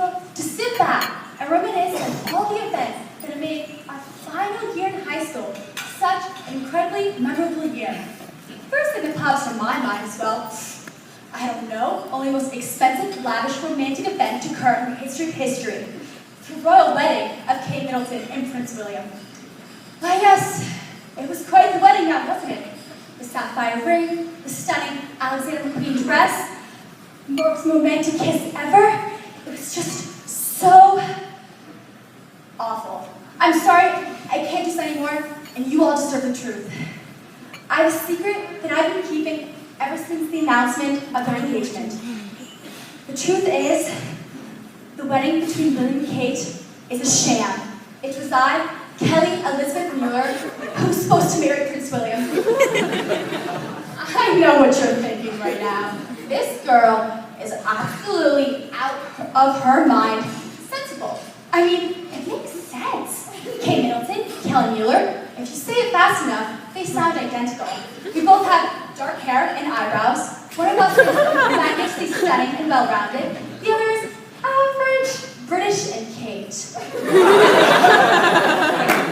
So, to sit back and reminisce on all the events that have made our final year in high school such an incredibly memorable year. First thing that pops in my mind is, well, I don't know, only the most expensive, lavish, romantic event to occur in the history of history. The royal wedding of Kate Middleton and Prince William. Why, yes, it was quite the wedding now, wasn't it? The sapphire ring, the stunning Alexander McQueen dress, the most romantic kiss ever. It was just so awful. I'm sorry, I can't do this anymore, and you all deserve the truth. I have a secret that I've been keeping ever since the announcement of their engagement. The truth is, the wedding between William and Kate is a sham. It was I, Kelly Elizabeth Mueller, who was supposed to marry Prince William. I know what you're thinking right now. This girl is absolutely out of her mind. Sensible. I mean, it makes sense. Kate Middleton, Kelly Mueller. If you say it fast enough, they sound identical. We both have dark hair and eyebrows. One of us is magically stunning and well-rounded. The other is average, British, and Kate.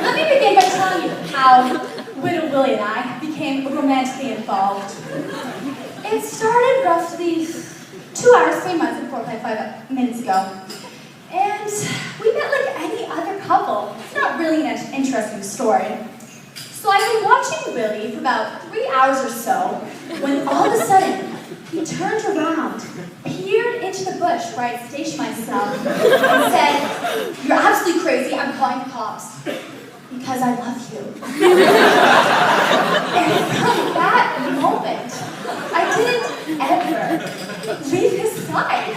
Let me begin by telling you how Widow Willie and I became romantically involved. It started roughly 2 hours, 3 months, and 4.5 minutes ago. And we met like any other couple. It's not really an interesting story. So I've been watching Willie for about 3 hours or so, when all of a sudden, he turned around, peered into the bush where I'd stationed myself, and said, "You're absolutely crazy, I'm calling the cops. Because I love you." And from that moment, I didn't ever leave his side.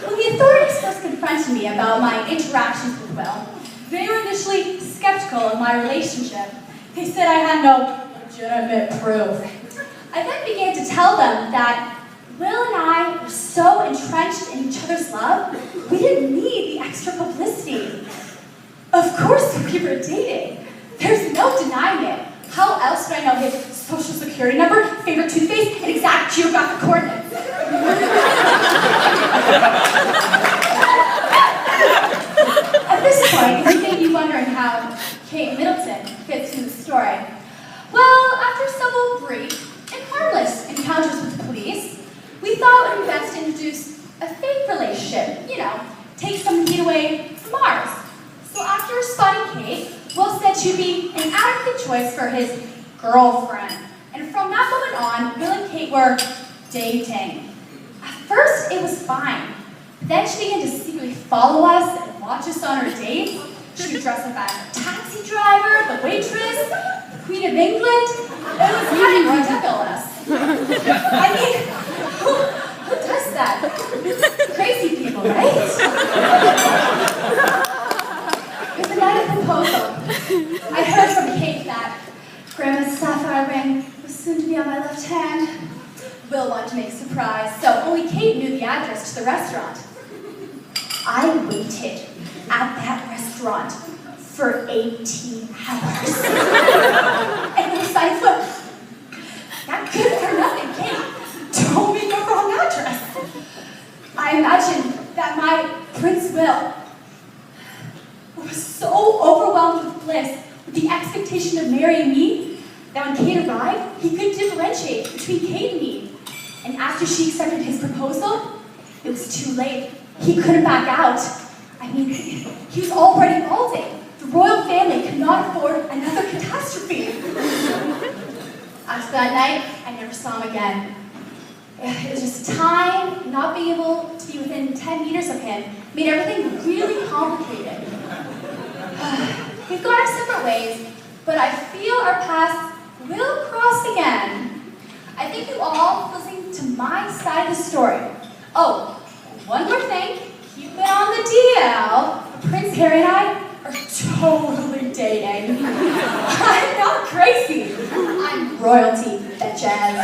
When the authorities first confronted me about my interactions with Will, they were initially skeptical of my relationship. They said I had no legitimate proof. I then began to tell them that Will and I were so entrenched in each other's love, we didn't need the extra publicity. Of course we were dating. There's no denying it. How else would I know his social security number, favorite toothpaste, and exact geographic coordinates? At this point, you may be wondering how Kate Middleton fits in the story. Well, after several brief and harmless encounters with the police, we thought it would be best to introduce a fake relationship, take some heat away from ours. So after spotting Kate, Will said she'd be an adequate choice for his girlfriend. And from that moment on, Will and Kate were dating. At first, it was fine. Then she began to secretly follow us and watch us on our dates. She would dress up as a taxi driver, the waitress, the Queen of England. It was kind of ridiculous. I mean, who does that? Crazy people, right? It was a night of proposal. I heard from Kate that Grandma's sapphire ring was soon to be on my left hand. Will wanted to make a surprise, so only Kate knew the address to the restaurant. I waited at that restaurant for 18 hours. And when the sign flipped, that good for nothing Kate told me the wrong address. I imagined that my Prince Will was so overwhelmed with bliss with the expectation of marrying me that when Kate arrived, he couldn't differentiate between Kate and me. And after she accepted his proposal, it was too late. He couldn't back out. I mean, he was already balding. The royal family could not afford another catastrophe. After that night, I never saw him again. It was just time, not being able to be within 10 meters of him, made everything really complicated. We've gone our separate ways, but I feel our paths will cross again. I think you all listening to my side of the story. Oh, one more thing, keep it on the DL. Prince Harry and I are totally dating. I'm not crazy. I'm royalty, bitches.